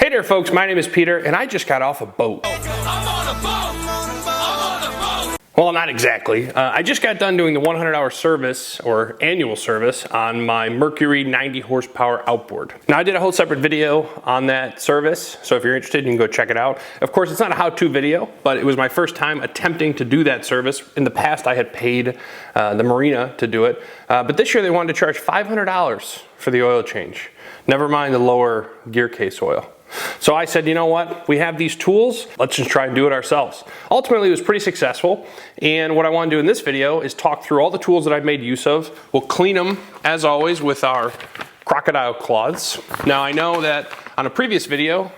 Hey there folks, my name is Peter and I just got off a boat. Well, not exactly. I just got done doing the 100-hour service or annual service on my Mercury 90 horsepower outboard. Now I did a whole separate video on that service, so if you're interested you can go check it out. Of course it's not a how-to video, but it was my first time attempting to do that service. In the past I had paid the Marina to do it, but this year they wanted to charge $500 for the oil change. Never mind the lower gear case oil. So I said, you know what, we have these tools, let's just try and do it ourselves. Ultimately it was pretty successful, and what I want to do in this video is talk through all the tools that I've made use of. We'll clean them, as always, with our crocodile cloths. Now I know that on a previous video,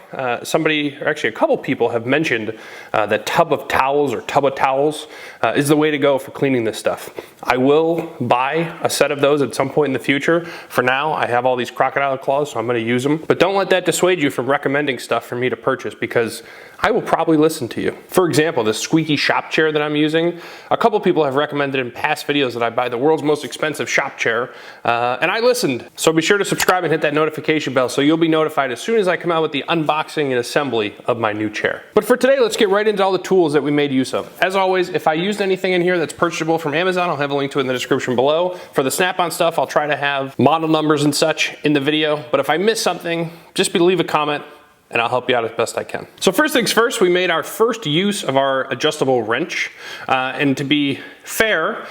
somebody, or actually a couple people have mentioned that tub of towels or tub of towels is the way to go for cleaning this stuff. I will buy a set of those at some point in the future. For now, I have all these crocodile claws, so I'm gonna use them. But don't let that dissuade you from recommending stuff for me to purchase, because I will probably listen to you. For example, this squeaky shop chair that I'm using, a couple people have recommended in past videos that I buy the world's most expensive shop chair, and I listened. So be sure to subscribe and hit that notification bell so you'll be notified as soon as I come out with the unboxing and assembly of my new chair. But for today, let's get right into all the tools that we made use of. As always, if I used anything in here that's purchasable from Amazon, I'll have a link to it in the description below. For the Snap-on stuff, I'll try to have model numbers and such in the video, but if I miss something, just leave a comment and I'll help you out as best I can. So first things first, we made our first use of our adjustable wrench. And to be fair,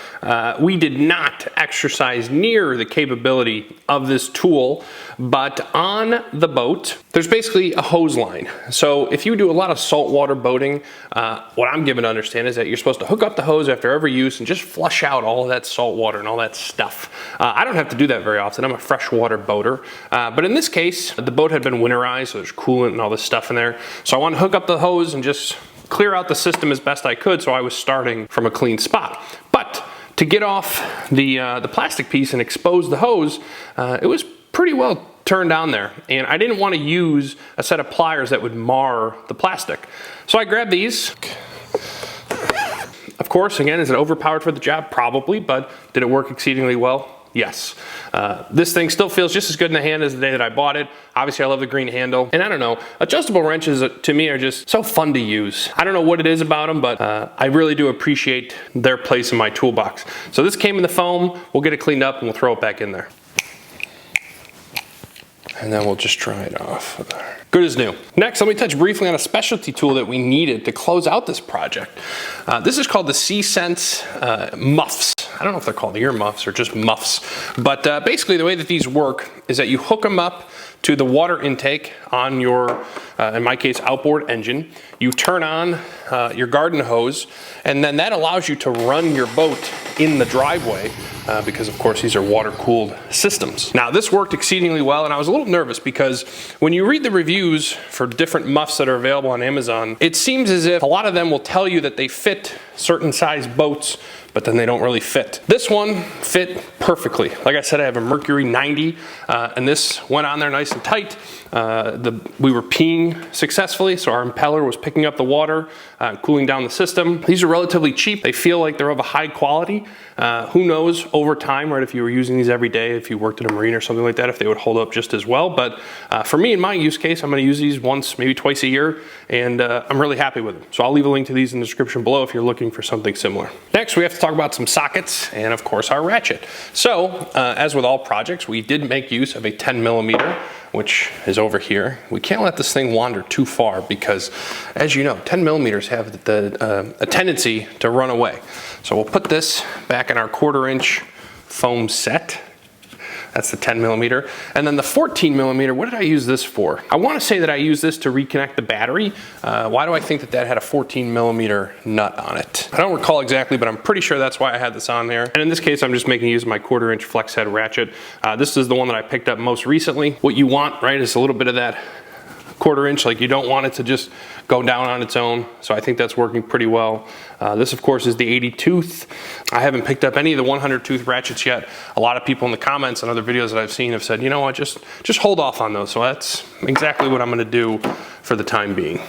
we did not exercise near the capability of this tool, but on the boat, there's basically a hose line. So if you do a lot of saltwater boating, what I'm given to understand is that you're supposed to hook up the hose after every use and just flush out all of that salt water and all that stuff. I don't have to do that very often. I'm a freshwater boater. But in this case, the boat had been winterized, so there's coolant and all this stuff in there. So I wanted to hook up the hose and just clear out the system as best I could, so I was starting from a clean spot. But to get off the plastic piece and expose the hose, it was pretty well turned down there, and I didn't want to use a set of pliers that would mar the plastic. So I grabbed these. Of course, again, is it overpowered for the job? Probably, but did it work exceedingly well? Yes. This thing still feels just as good in the hand as the day that I bought it. Obviously, I love the green handle. And I don't know, adjustable wrenches to me are just so fun to use. I don't know what it is about them, but I really do appreciate their place in my toolbox. So this came in the foam. We'll get it cleaned up and we'll throw it back in there. And then we'll just dry it off. Good as new. Next, let me touch briefly on a specialty tool that we needed to close out this project. This is called the SeaSense Muffs. I don't know if they're called ear muffs or just muffs, but basically the way that these work is that you hook them up to the water intake on your, in my case, outboard engine. You turn on your garden hose, and then that allows you to run your boat in the driveway because, of course, these are water-cooled systems. Now, this worked exceedingly well, and I was a little nervous because when you read the reviews for different muffs that are available on Amazon, it seems as if a lot of them will tell you that they fit certain size boats, but then they don't really fit. This one fit perfectly. Like I said, I have a Mercury 90, and this went on there nice and tight. We were peeing successfully, so our impeller was picking up the water, cooling down the system. These are relatively cheap. They feel like they're of a high quality. Who knows over time, right, if you were using these every day, if you worked at a marina or something like that, if they would hold up just as well. But for me, in my use case, I'm gonna use these once, maybe twice a year, and I'm really happy with them. So I'll leave a link to these in the description below if you're looking for something similar. Next, we have to talk about some sockets and, of course, our ratchet. So, as with all projects, we did make use of a 10mm, which is over here. We can't let this thing wander too far because, as you know, 10mm have a tendency to run away. So we'll put this back in our 1/4" foam set. That's the 10mm. And then the 14mm, what did I use this for? I want to say that I used this to reconnect the battery. Why do I think that that had a 14mm nut on it? I don't recall exactly, but I'm pretty sure that's why I had this on there. And in this case, I'm just making use of my 1/4" flex head ratchet. This is the one that I picked up most recently. What you want, right, is a little bit of that 1/4", like you don't want it to just go down on its own. So I think that's working pretty well. This, of course, is the 80 tooth. I haven't picked up any of the 100 tooth ratchets yet. A lot of people in the comments and other videos that I've seen have said, you know what, just hold off on those. So that's exactly what I'm gonna do for the time being.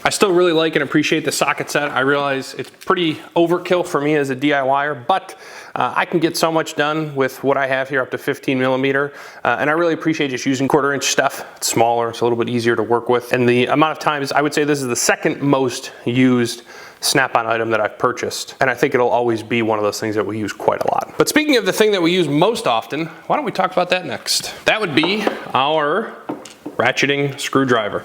I still really like and appreciate the socket set. I realize it's pretty overkill for me as a DIYer, but I can get so much done with what I have here, up to 15 millimeter. And I really appreciate just using 1/4 inch stuff. It's smaller, it's a little bit easier to work with. And the amount of times, I would say this is the second most used Snap-on item that I've purchased. And I think it'll always be one of those things that we use quite a lot. But speaking of the thing that we use most often, why don't we talk about that next? That would be our ratcheting screwdriver.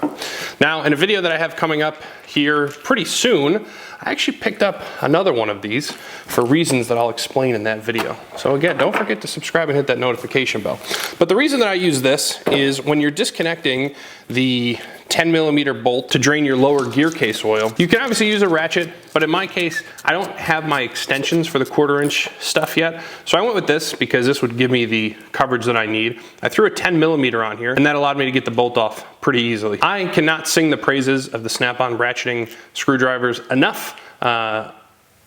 Now, in a video that I have coming up here pretty soon, I actually picked up another one of these for reasons that I'll explain in that video. So again, don't forget to subscribe and hit that notification bell. But the reason that I use this is when you're disconnecting the 10 millimeter bolt to drain your lower gear case oil, you can obviously use a ratchet, but in my case, I don't have my extensions for the 1/4 inch stuff yet. So I went with this because this would give me the coverage that I need. I threw a 10 millimeter on here, and that allowed me to get the bolt off pretty easily. I cannot sing the praises of the Snap-on ratcheting screwdrivers enough.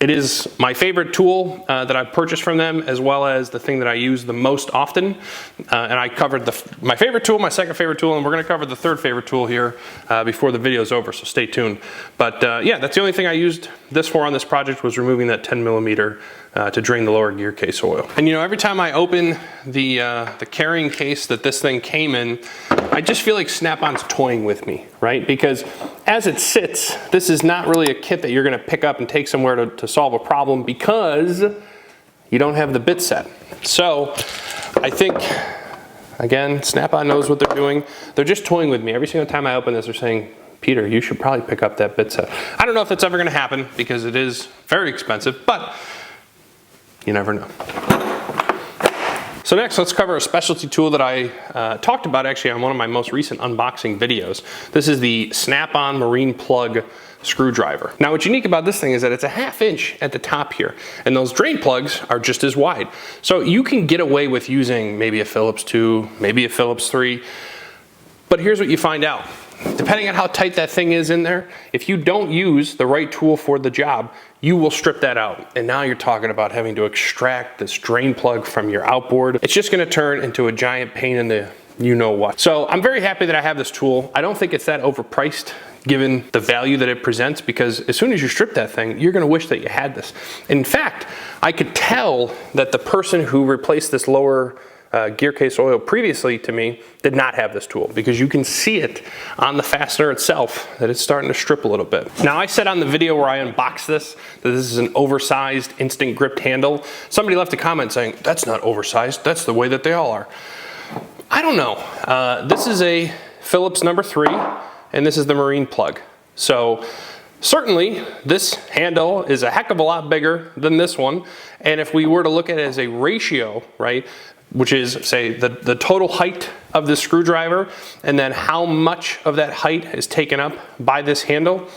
It is my favorite tool that I've purchased from them, as well as the thing that I use the most often. And I covered my favorite tool, my second favorite tool, and we're going to cover the third favorite tool here before the video is over, so stay tuned. But yeah, that's the only thing I used this for on this project, was removing that 10 millimeter to drain the lower gear case oil. And you know, every time I open the carrying case that this thing came in, I just feel like Snap-on's toying with me, right? Because as it sits, this is not really a kit that you're gonna pick up and take somewhere to solve a problem, because you don't have the bit set. So I think, again, Snap-on knows what they're doing. They're just toying with me. Every single time I open this, they're saying, Peter, you should probably pick up that bit set. I don't know if that's ever gonna happen, because it is very expensive, but you never know. So next, let's cover a specialty tool that I talked about actually on one of my most recent unboxing videos. This is the Snap-on Marine plug screwdriver. Now, what's unique about this thing is that it's a 1/2 inch at the top here, and those drain plugs are just as wide. So you can get away with using maybe a Phillips 2, maybe a Phillips 3, but here's what you find out. Depending on how tight that thing is in there, if you don't use the right tool for the job, you will strip that out. And now you're talking about having to extract this drain plug from your outboard. It's just gonna turn into a giant pain in the you know what. So I'm very happy that I have this tool. I don't think it's that overpriced given the value that it presents, because as soon as you strip that thing, you're gonna wish that you had this. In fact, I could tell that the person who replaced this lower gear case oil previously to me did not have this tool, because you can see it on the fastener itself that it's starting to strip a little bit. Now, I said on the video where I unboxed this that this is an oversized instant gripped handle. Somebody left a comment saying, that's not oversized, that's the way that they all are. I don't know. This is a Phillips number 3, and this is the Marine plug. So certainly this handle is a heck of a lot bigger than this one. And if we were to look at it as a ratio, right, which is, say, the total height of the screwdriver, and then how much of that height is taken up by this handle,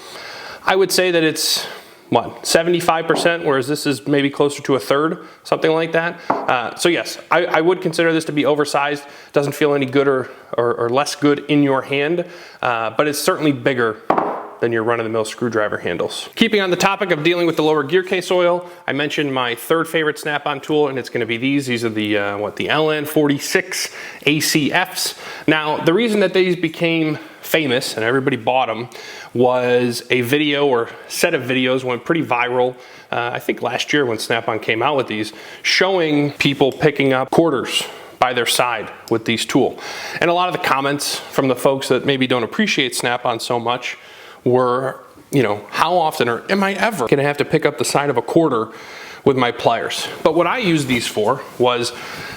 I would say that it's, what, 75%, whereas this is maybe closer to 1/3, something like that. So yes, I would consider this to be oversized. Doesn't feel any good or less good in your hand, but it's certainly bigger than your run-of-the-mill screwdriver handles. Keeping on the topic of dealing with the lower gear case oil, I mentioned my third favorite Snap-on tool, and it's gonna be these. These are the LN46 ACFs. Now, the reason that these became famous and everybody bought them was a video or set of videos went pretty viral, I think last year when Snap-on came out with these, showing people picking up quarters by their side with these tools. And a lot of the comments from the folks that maybe don't appreciate Snap-on so much were, you know, how often or am I ever gonna have to pick up the side of a quarter with my pliers? But what I used these for was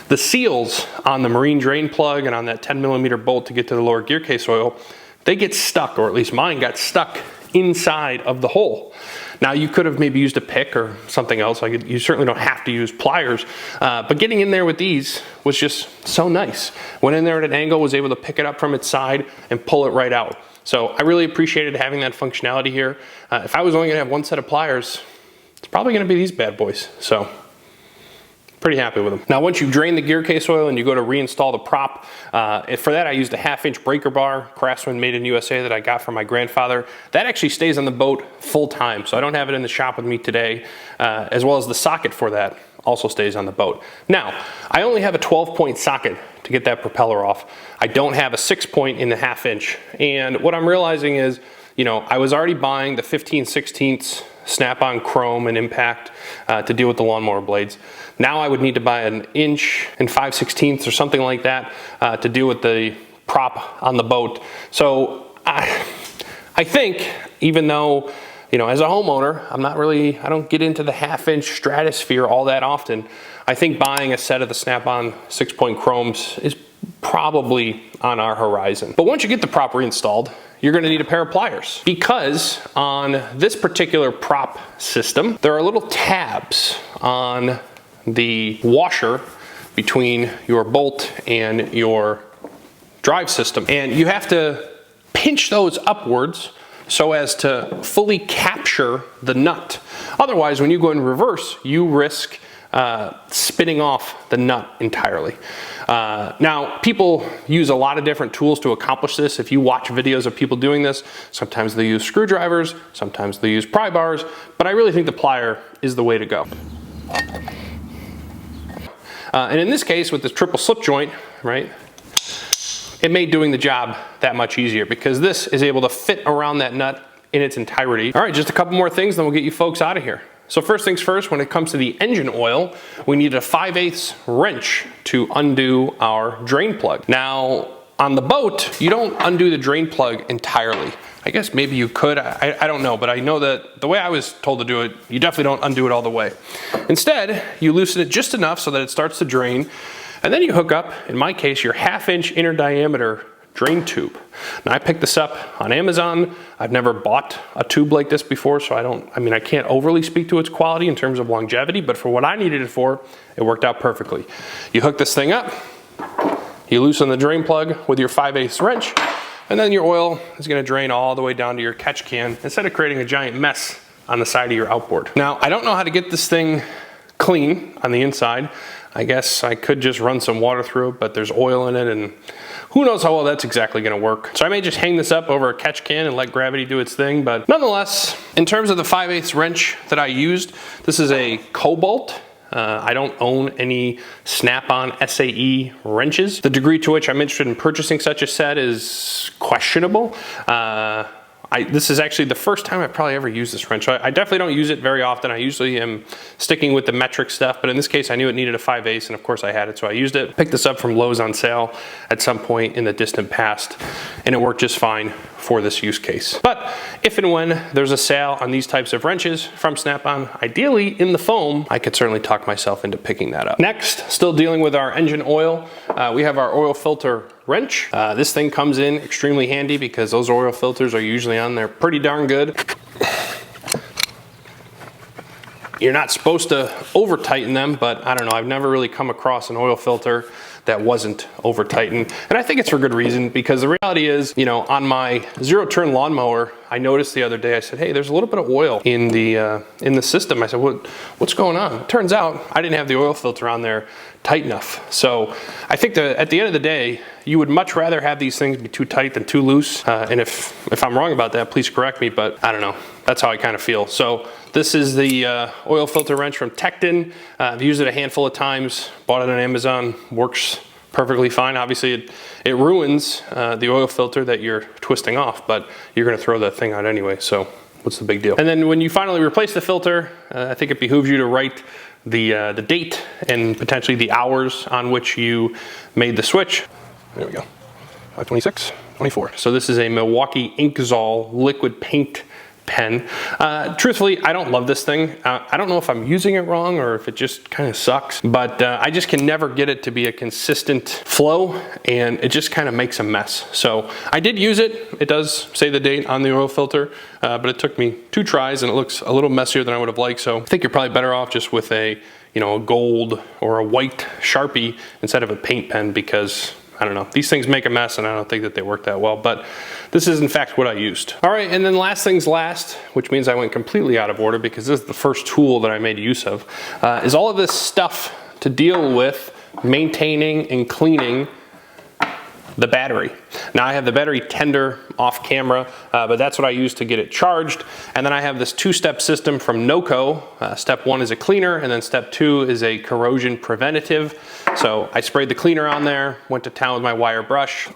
the seals on the Marine drain plug and on that 10 millimeter bolt to get to the lower gear case oil, they get stuck, or at least mine got stuck inside of the hole. Now, you could have maybe used a pick or something else. You certainly don't have to use pliers, but getting in there with these was just so nice. Went in there at an angle, was able to pick it up from its side and pull it right out. So I really appreciated having that functionality here. If I was only gonna have one set of pliers, it's probably gonna be these bad boys. So pretty happy with them. Now, once you drain the gear case oil and you go to reinstall the prop, for that I used a 1/2 inch breaker bar, Craftsman made in USA, that I got from my grandfather. That actually stays on the boat full time, so I don't have it in the shop with me today, as well as the socket for that also stays on the boat. Now, I only have a 12-point socket to get that propeller off. I don't have a 6-point in the 1/2 inch, and what I'm realizing is you know, I was already buying the 15/16 snap-on chrome and impact to deal with the lawnmower blades. Now I would need to buy an 1 5/16 or something like that to deal with the prop on the boat. So I think, even though, you know, as a homeowner, I don't get into the 1/2 stratosphere all that often. I think buying a set of the snap-on 6-point chromes is probably on our horizon. But once you get the prop reinstalled, you're gonna need a pair of pliers, because on this particular prop system, there are little tabs on the washer between your bolt and your drive system. And you have to pinch those upwards so as to fully capture the nut. Otherwise, when you go in reverse, you risk spinning off the nut entirely. Now, people use a lot of different tools to accomplish this. If you watch videos of people doing this, sometimes they use screwdrivers, sometimes they use pry bars, but I really think the plier is the way to go. And in this case, with this triple slip joint, right, it made doing the job that much easier, because this is able to fit around that nut in its entirety. All right, just a couple more things, then we'll get you folks out of here. So first things first, when it comes to the engine oil, we need a 5/8 wrench to undo our drain plug. Now, on the boat, you don't undo the drain plug entirely. I guess maybe you could, I don't know, but I know that the way I was told to do it, you definitely don't undo it all the way. Instead, you loosen it just enough so that it starts to drain, and then you hook up, in my case, your 1/2 inner diameter drain tube. Now, I picked this up on Amazon. I've never bought a tube like this before, so I can't overly speak to its quality in terms of longevity, but for what I needed it for, it worked out perfectly. You hook this thing up, you loosen the drain plug with your 5/8 wrench, and then your oil is gonna drain all the way down to your catch can instead of creating a giant mess on the side of your outboard. Now, I don't know how to get this thing clean on the inside. I guess I could just run some water through it, but there's oil in it, and who knows how well that's exactly gonna work. So I may just hang this up over a catch can and let gravity do its thing, but nonetheless, in terms of the 5/8 wrench that I used, this is a Cobalt. I don't own any snap-on SAE wrenches. The degree to which I'm interested in purchasing such a set is questionable. This is actually the first time I've probably ever used this wrench. I definitely don't use it very often. I usually am sticking with the metric stuff, but in this case I knew it needed a 5/8, and of course I had it, so I used it. Picked this up from Lowe's on sale at some point in the distant past, and it worked just fine for this use case. But if and when there's a sale on these types of wrenches from Snap-on, ideally in the foam, I could certainly talk myself into picking that up. Next, still dealing with our engine oil, we have our oil filter wrench. This thing comes in extremely handy because those oil filters are usually on there pretty darn good. You're not supposed to over tighten them, but I don't know, I've never really come across an oil filter that wasn't over tightened. And I think it's for good reason, because the reality is, you know, on my 0-turn lawnmower, I noticed the other day, I said, hey, there's a little bit of oil in the system. I said, what's going on? It turns out I didn't have the oil filter on there tight enough. So I think that at the end of the day, you would much rather have these things be too tight than too loose. And if I'm wrong about that, please correct me, but I don't know. That's how I kind of feel. So this is the oil filter wrench from Tekton. I've used it a handful of times, bought it on Amazon, works perfectly fine. Obviously it ruins the oil filter that you're twisting off, but you're gonna throw that thing out anyway, so what's the big deal? And then when you finally replace the filter, I think it behooves you to write the date and potentially the hours on which you made the switch. There we go, 5/26/24. So this is a Milwaukee Inkzol liquid paint pen. Truthfully, I don't love this thing. I don't know if I'm using it wrong or if it just kind of sucks, but I just can never get it to be a consistent flow, and it just kind of makes a mess. So I did use it. It does say the date on the oil filter, but it took me 2 tries and it looks a little messier than I would have liked. So I think you're probably better off just with a gold or a white Sharpie instead of a paint pen, because I don't know, these things make a mess and I don't think that they work that well, but this is in fact what I used. All right, and then last things last, which means I went completely out of order because this is the first tool that I made use of, is all of this stuff to deal with maintaining and cleaning the battery. Now I have the battery tender off camera, but that's what I use to get it charged. And then I have this 2-step system from NOCO. Step 1 is a cleaner, and then step 2 is a corrosion preventative. So I sprayed the cleaner on there, went to town with my wire brush.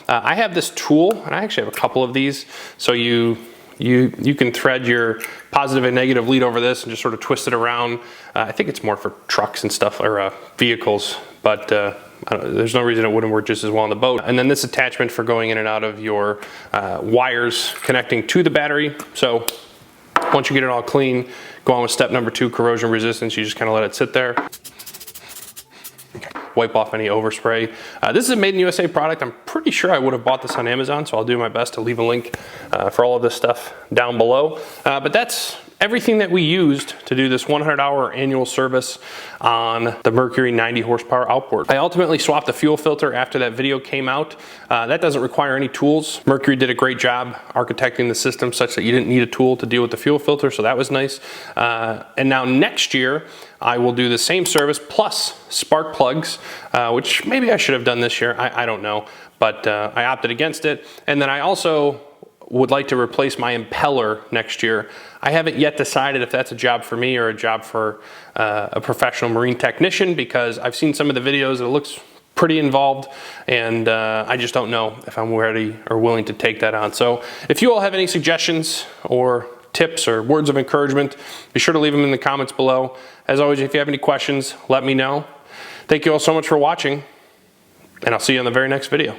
I have this tool, and I actually have a couple of these, so you can thread your positive and negative lead over this and just sort of twist it around. I think it's more for trucks and stuff, or vehicles, but there's no reason it wouldn't work just as well on the boat. And then this attachment for going in and out of your wires connecting to the battery. So once you get it all clean, go on with step number 2, corrosion resistance. You just kind of let it sit there. Wipe off any overspray. This is a made in USA product. I'm pretty sure I would have bought this on Amazon, so I'll do my best to leave a link for all of this stuff down below. But that's everything that we used to do this 100-hour annual service on the Mercury 90 horsepower outboard. I ultimately swapped the fuel filter after that video came out. That doesn't require any tools. Mercury did a great job architecting the system such that you didn't need a tool to deal with the fuel filter, so that was nice. And now next year, I will do the same service plus spark plugs, which maybe I should have done this year. I don't know, but I opted against it. And then I also would like to replace my impeller next year. I haven't yet decided if that's a job for me or a job for a professional marine technician, because I've seen some of the videos and it looks pretty involved, and I just don't know if I'm ready or willing to take that on. So if you all have any suggestions or tips or words of encouragement, be sure to leave them in the comments below. As always, if you have any questions, let me know. Thank you all so much for watching, and I'll see you on the very next video.